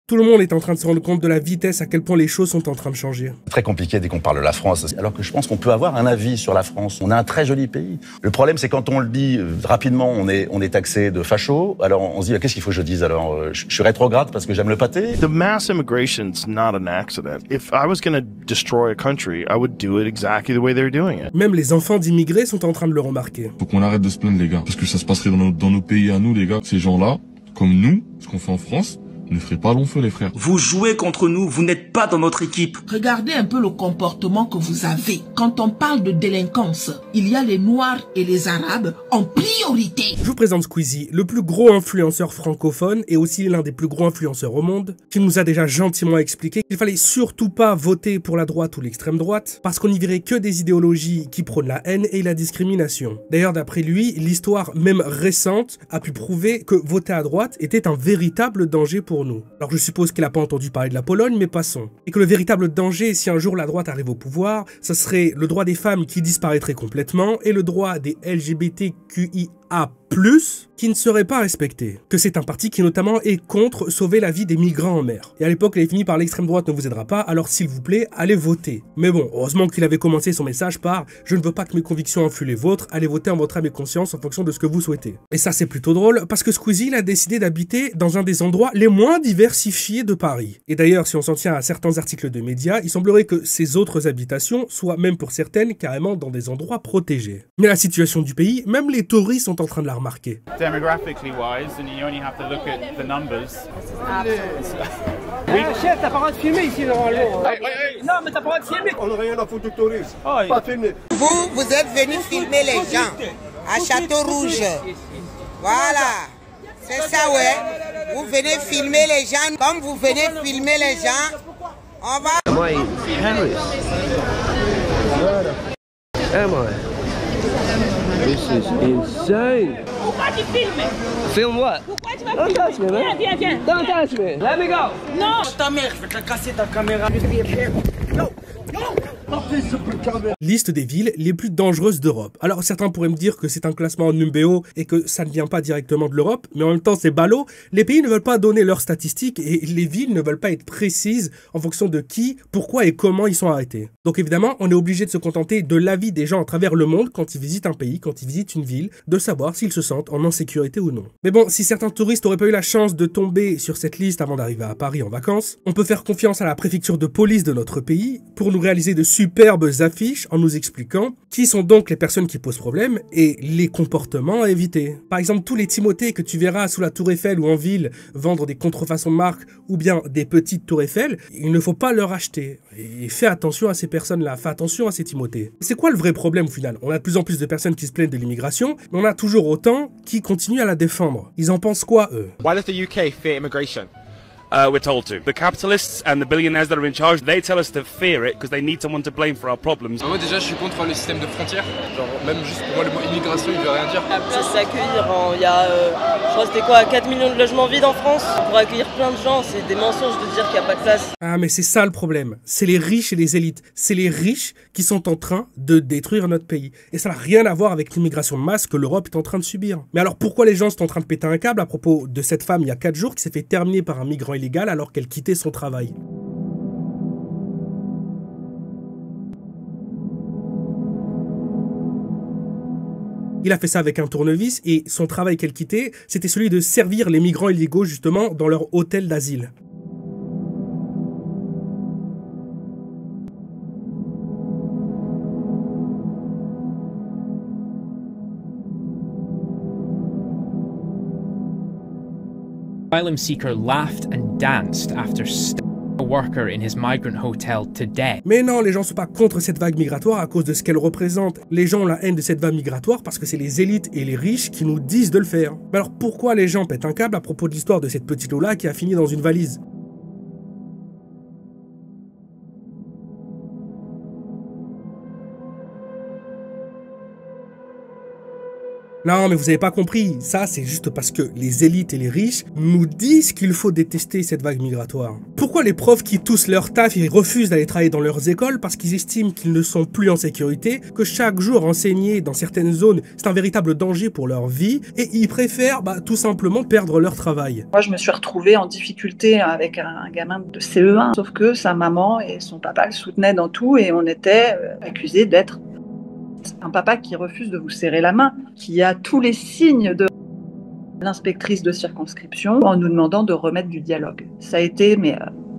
Tout le monde est en train de se rendre compte de la vitesse à quel point les choses sont en train de changer. C'est très compliqué dès qu'on parle de la France, alors que je pense qu'on peut avoir un avis sur la France. On a un très joli pays. Le problème, c'est quand on le dit rapidement, on est taxé de facho. Alors on se dit, qu'est-ce qu'il faut que je dise alors je suis rétrograde parce que j'aime le pâté. The mass immigration's not an accident. If I was going to destroy a country, I would do it exactly the way they're doing it. Même les enfants d'immigrés sont en train de le remarquer. Faut qu'on arrête de se plaindre, les gars, parce que ça se passerait dans nos pays à nous, les gars. Ces gens-là, comme nous, ce qu'on fait en France, ne ferez pas long feu, les frères. Vous jouez contre nous, vous n'êtes pas dans notre équipe. Regardez un peu le comportement que vous avez. Quand on parle de délinquance, il y a les Noirs et les Arabes en priorité. Je vous présente Squeezie, le plus gros influenceur francophone et aussi l'un des plus gros influenceurs au monde, qui nous a déjà gentiment expliqué qu'il fallait surtout pas voter pour la droite ou l'extrême droite, parce qu'on n'y verrait que des idéologies qui prônent la haine et la discrimination. D'ailleurs, d'après lui, l'histoire même récente a pu prouver que voter à droite était un véritable danger pour nous. Alors je suppose qu'il n'a pas entendu parler de la Pologne, mais passons. Et que le véritable danger, si un jour la droite arrive au pouvoir, ça serait le droit des femmes qui disparaîtrait complètement et le droit des LGBTQIA+, qui ne serait pas respecté. Que c'est un parti qui notamment est contre sauver la vie des migrants en mer. Et à l'époque, il avait fini par l'extrême droite ne vous aidera pas, alors s'il vous plaît, allez voter. Mais bon, heureusement qu'il avait commencé son message par « Je ne veux pas que mes convictions influent les vôtres, allez voter en votre âme et conscience en fonction de ce que vous souhaitez ». Et ça c'est plutôt drôle, parce que Squeezie il a décidé d'habiter dans un des endroits les moins diversifiés de Paris. Et d'ailleurs, si on s'en tient à certains articles de médias, il semblerait que ces autres habitations soient même pour certaines carrément dans des endroits protégés. Mais la situation du pays, même les touristes sont en train de la remarquer. Demographically wise, and you only have to look at the numbers. Chef, t'as pas le droit de filmer ici normalement. Non, mais t'as pas le droit de filmer. On n'a rien à foutre du tourisme. Pas filmer. Vous êtes venus filmer les gens à Château Rouge. Voilà. C'est ça, ouais. Vous venez filmer les gens. Comme vous venez filmer les gens, on va... Am I in Paris? Am I? This is insane. Pourquoi tu filmes? Film what? Pourquoi tu vas filmer? Viens. Don't touch me. Let me go. Non. Ta mère, je vais te casser ta caméra. Non. Liste des villes les plus dangereuses d'Europe. Alors certains pourraient me dire que c'est un classement en numéro et que ça ne vient pas directement de l'Europe, mais en même temps c'est ballot, les pays ne veulent pas donner leurs statistiques et les villes ne veulent pas être précises en fonction de qui, pourquoi et comment ils sont arrêtés. Donc évidemment, on est obligé de se contenter de l'avis des gens à travers le monde quand ils visitent un pays, quand ils visitent une ville, de savoir s'ils se sentent en insécurité ou non. Mais bon, si certains touristes n'auraient pas eu la chance de tomber sur cette liste avant d'arriver à Paris en vacances, on peut faire confiance à la préfecture de police de notre pays pour nous réaliser de superbes affiches en nous expliquant qui sont donc les personnes qui posent problème et les comportements à éviter. Par exemple, tous les Timothées que tu verras sous la tour Eiffel ou en ville vendre des contrefaçons de marque ou bien des petites tours Eiffel, il ne faut pas leur acheter. Et fais attention à ces personnes-là, fais attention à ces Timothées. C'est quoi le vrai problème au final? On a de plus en plus de personnes qui se plaignent de l'immigration, mais on a toujours autant qui continuent à la défendre. Ils en pensent quoi, eux? Why does the UK fear immigration? We're told to. The capitalists and the billionaires that are in charge, they tell us to fear it because they need someone to blame for our problems. Moi déjà je suis contre le système de frontières, genre même juste pour moi le mot immigration il veut rien dire. La place s'accueillir, il y a je crois que c'était quoi, 4 millions de logements vides en France pour accueillir plein de gens, c'est des mensonges de dire qu'il n'y a pas de place. Ah mais c'est ça le problème, c'est les riches et les élites, c'est les riches qui sont en train de détruire notre pays. Et ça n'a rien à voir avec l'immigration de masse que l'Europe est en train de subir. Mais alors pourquoi les gens sont en train de péter un câble à propos de cette femme il y a 4 jours qui s'est fait terminer par un migrant illégal alors qu'elle quittait son travail? Il a fait ça avec un tournevis et son travail qu'elle quittait, c'était celui de servir les migrants illégaux justement dans leur hôtel d'asile. Asylum seeker laughed and danced after a worker in his migrant hotel to death. Mais non, les gens sont pas contre cette vague migratoire à cause de ce qu'elle représente. Les gens ont la haine de cette vague migratoire parce que c'est les élites et les riches qui nous disent de le faire. Mais alors pourquoi les gens pètent un câble à propos de l'histoire de cette petite Lola qui a fini dans une valise? Non, mais vous avez pas compris. Ça, c'est juste parce que les élites et les riches nous disent qu'il faut détester cette vague migratoire. Pourquoi les profs qui toussent leur taf et refusent d'aller travailler dans leurs écoles parce qu'ils estiment qu'ils ne sont plus en sécurité, que chaque jour enseigner dans certaines zones, c'est un véritable danger pour leur vie, et ils préfèrent tout simplement perdre leur travail. Moi, je me suis retrouvée en difficulté avec un gamin de CE1, sauf que sa maman et son papa le soutenaient dans tout et on était accusés d'être un papa qui refuse de vous serrer la main, qui a tous les signes de l'inspectrice de circonscription en nous demandant de remettre du dialogue. Ça a été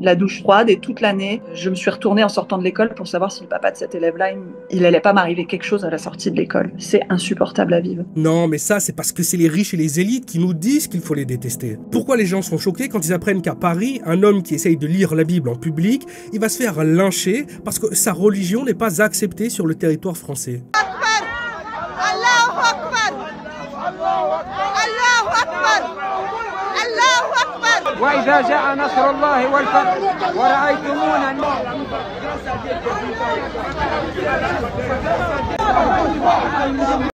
la douche froide et toute l'année, je me suis retournée en sortant de l'école pour savoir si le papa de cet élève-là, il allait pas m'arriver quelque chose à la sortie de l'école. C'est insupportable à vivre. Non, mais ça, c'est parce que c'est les riches et les élites qui nous disent qu'il faut les détester. Pourquoi les gens sont choqués quand ils apprennent qu'à Paris, un homme qui essaye de lire la Bible en public, il va se faire lyncher parce que sa religion n'est pas acceptée sur le territoire français. وإذا جاء نصر الله والفتح ورأيتمونا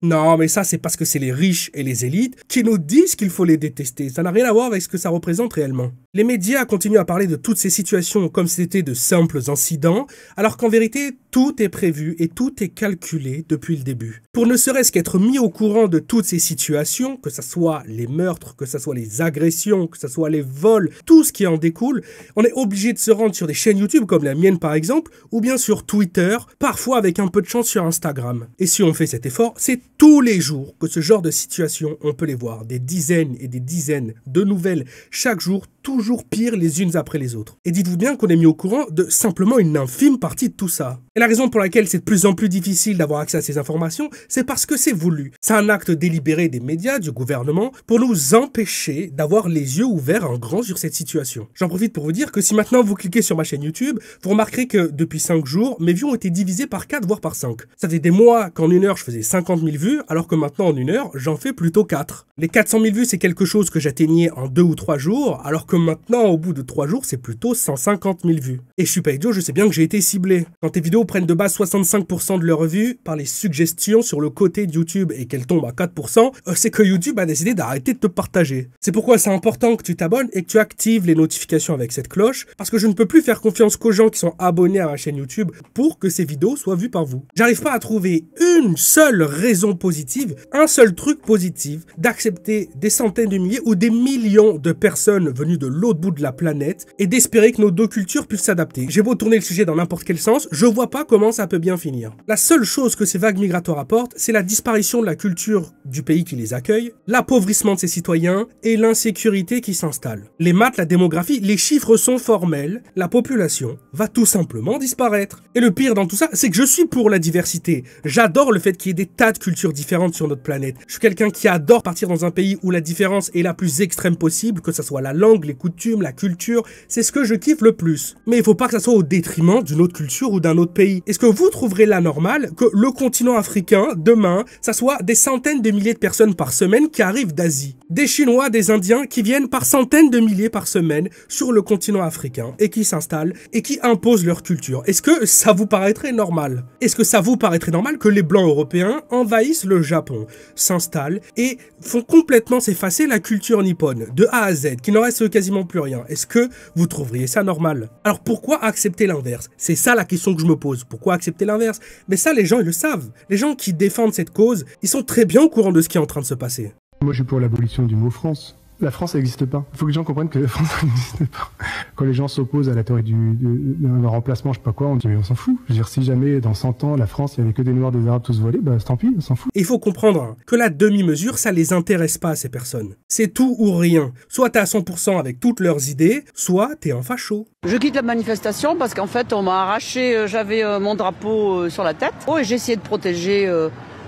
Non, mais ça, c'est parce que c'est les riches et les élites qui nous disent qu'il faut les détester. Ça n'a rien à voir avec ce que ça représente réellement. Les médias continuent à parler de toutes ces situations comme si c'était de simples incidents, alors qu'en vérité, tout est prévu et tout est calculé depuis le début. Pour ne serait-ce qu'être mis au courant de toutes ces situations, que ce soit les meurtres, que ce soit les agressions, que ce soit les vols, tout ce qui en découle, on est obligé de se rendre sur des chaînes YouTube comme la mienne par exemple, ou bien sur Twitter, parfois avec un peu de chance sur Instagram. Et si on fait cet effort, c'est tous les jours que ce genre de situation, on peut les voir, des dizaines et des dizaines de nouvelles chaque jour, toujours pires les unes après les autres. Et dites-vous bien qu'on est mis au courant de simplement une infime partie de tout ça. Et la raison pour laquelle c'est de plus en plus difficile d'avoir accès à ces informations, c'est parce que c'est voulu. C'est un acte délibéré des médias, du gouvernement, pour nous empêcher d'avoir les yeux ouverts en grand sur cette situation. J'en profite pour vous dire que si maintenant vous cliquez sur ma chaîne YouTube, vous remarquerez que depuis 5 jours, mes vues ont été divisées par 4 voire par 5. Ça faisait des mois qu'en une heure je faisais 50 000 vues, alors que maintenant en une heure, j'en fais plutôt 4. Les 400 000 vues, c'est quelque chose que j'atteignais en 2 ou 3 jours, alors que maintenant, au bout de 3 jours, c'est plutôt 150 000 vues. Et je suis pas idiot, je sais bien que j'ai été ciblé. Quand tes vidéos prennent de base 65% de leurs vues par les suggestions sur le côté de YouTube et qu'elles tombent à 4%, c'est que YouTube a décidé d'arrêter de te partager. C'est pourquoi c'est important que tu t'abonnes et que tu actives les notifications avec cette cloche, parce que je ne peux plus faire confiance qu'aux gens qui sont abonnés à ma chaîne YouTube pour que ces vidéos soient vues par vous. J'arrive pas à trouver une seule raison positive, un seul truc positif d'accepter des centaines de milliers ou des millions de personnes venues de l'autre bout de la planète et d'espérer que nos deux cultures puissent s'adapter. J'ai beau tourner le sujet dans n'importe quel sens, je vois pas comment ça peut bien finir. La seule chose que ces vagues migratoires apportent, c'est la disparition de la culture du pays qui les accueille, l'appauvrissement de ses citoyens et l'insécurité qui s'installe. Les maths, la démographie, les chiffres sont formels, la population va tout simplement disparaître. Et le pire dans tout ça, c'est que je suis pour la diversité. J'adore le fait qu'il y ait des tas de cultures différentes sur notre planète. Je suis quelqu'un qui adore partir dans un pays où la différence est la plus extrême possible, que ce soit la langue, les coutumes, la culture, c'est ce que je kiffe le plus. Mais il faut pas que ça soit au détriment d'une autre culture ou d'un autre pays. Est-ce que vous trouverez là normal que le continent africain, demain, ça soit des centaines de milliers de personnes par semaine qui arrivent d'Asie? Des Chinois, des Indiens qui viennent par centaines de milliers par semaine sur le continent africain et qui s'installent et qui imposent leur culture. Est-ce que ça vous paraîtrait normal? Est-ce que ça vous paraîtrait normal que les Blancs européens envahissent le Japon, s'installent et font complètement s'effacer la culture nippone, de A à Z, qu'il n'en reste quasiment plus rien? Est-ce que vous trouveriez ça normal? Alors pourquoi accepter l'inverse? C'est ça la question que je me pose. Pourquoi accepter l'inverse? Mais ça, les gens, ils le savent. Les gens qui défendent cette cause, ils sont très bien au courant de ce qui est en train de se passer. Moi, je suis pour l'abolition du mot France. La France n'existe pas. Il faut que les gens comprennent que la France n'existe pas. Quand les gens s'opposent à la théorie d'un remplacement, je sais pas quoi, on dit mais on s'en fout. Je veux dire, si jamais dans 100 ans, la France, il y avait que des Noirs, des Arabes tous volés, bah tant pis, on s'en fout. Et il faut comprendre que la demi-mesure, ça les intéresse pas à ces personnes. C'est tout ou rien. Soit t'es à 100% avec toutes leurs idées, soit t'es un facho. Je quitte la manifestation parce qu'en fait, on m'a arraché, j'avais mon drapeau sur la tête. Et j'ai essayé de protéger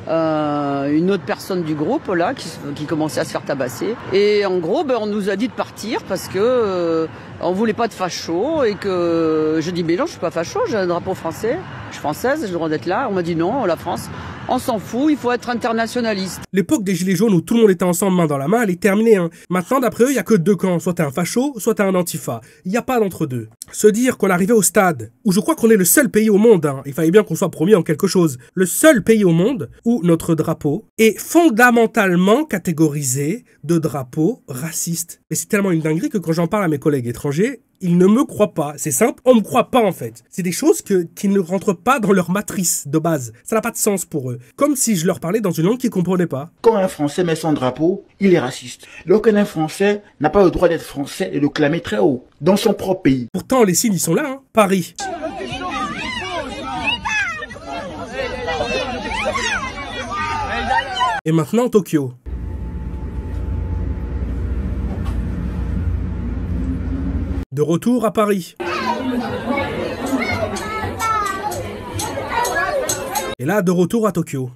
une autre personne du groupe là qui commençait à se faire tabasser, et en gros on nous a dit de partir parce que on voulait pas de facho, et que je dis mais non, je suis pas facho, j'ai un drapeau français, je suis française, j'ai le droit d'être là. On m'a dit non, la France On s'en fout, il faut être internationaliste. L'époque des gilets jaunes où tout le monde était ensemble main dans la main, elle est terminée. Hein. Maintenant, d'après eux, il n'y a que deux camps. Soit t'es un facho, soit t'es un antifa. Il n'y a pas d'entre-deux. Se dire qu'on arrivait au stade où je crois qu'on est le seul pays au monde, hein, il fallait bien qu'on soit premier en quelque chose, le seul pays au monde où notre drapeau est fondamentalement catégorisé de drapeau raciste. Et c'est tellement une dinguerie que quand j'en parle à mes collègues étrangers, ils ne me croient pas. C'est simple, on me croit pas en fait. C'est des choses qui ne rentrent pas dans leur matrice de base. Ça n'a pas de sens pour eux. Comme si je leur parlais dans une langue qu'ils comprenaient pas. Quand un Français met son drapeau, il est raciste. Alors qu'un Français n'a pas le droit d'être français et de clamer très haut dans son propre pays. Pourtant, les signes, ils sont là, hein. Paris. Et maintenant, Tokyo. De retour à Paris. Et là, de retour à Tokyo.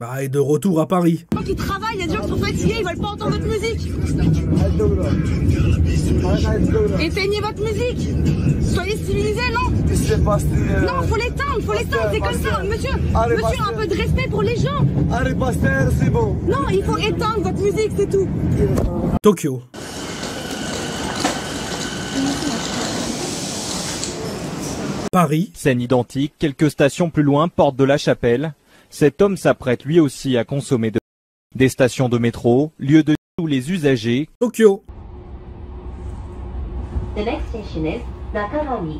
Bah, et de retour à Paris. Quand ils travaillent, il y a des gens qui sont fatigués, ils veulent pas entendre votre musique. Éteignez votre musique. Soyez civilisés, non? Non, faut l'éteindre, c'est comme ça. Monsieur, un peu de respect pour les gens. C'est bon. Non, il faut éteindre votre musique, c'est tout. Tokyo. Paris. Scène identique, quelques stations plus loin, porte de la Chapelle. Cet homme s'apprête lui aussi à consommer des stations de métro, lieu de où les usagers. Tokyo. The next station is Nakarani.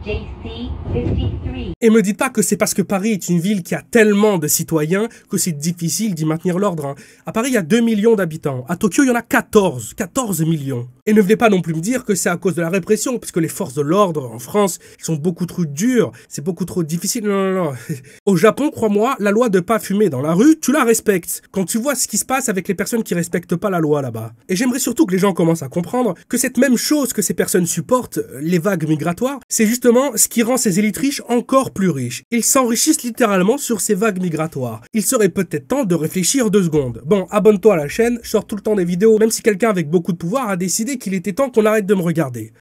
JC53. Et me dites pas que c'est parce que Paris est une ville qui a tellement de citoyens que c'est difficile d'y maintenir l'ordre. Hein. À Paris, il y a 2 millions d'habitants. À Tokyo, il y en a 14 millions. Et ne venez pas non plus me dire que c'est à cause de la répression, puisque les forces de l'ordre en France sont beaucoup trop dures, c'est beaucoup trop difficile. Non. Au Japon, crois-moi, la loi de pas fumer dans la rue, tu la respectes. Quand tu vois ce qui se passe avec les personnes qui respectent pas la loi là-bas. Et j'aimerais surtout que les gens commencent à comprendre que cette même chose que ces personnes supportent, les vagues migratoires, c'est justement ce qui rend ces élites riches encore plus riches. Ils s'enrichissent littéralement sur ces vagues migratoires. Il serait peut-être temps de réfléchir 2 secondes. Bon, abonne-toi à la chaîne, je sors tout le temps des vidéos, même si quelqu'un avec beaucoup de pouvoir a décidé qu'il était temps qu'on arrête de me regarder.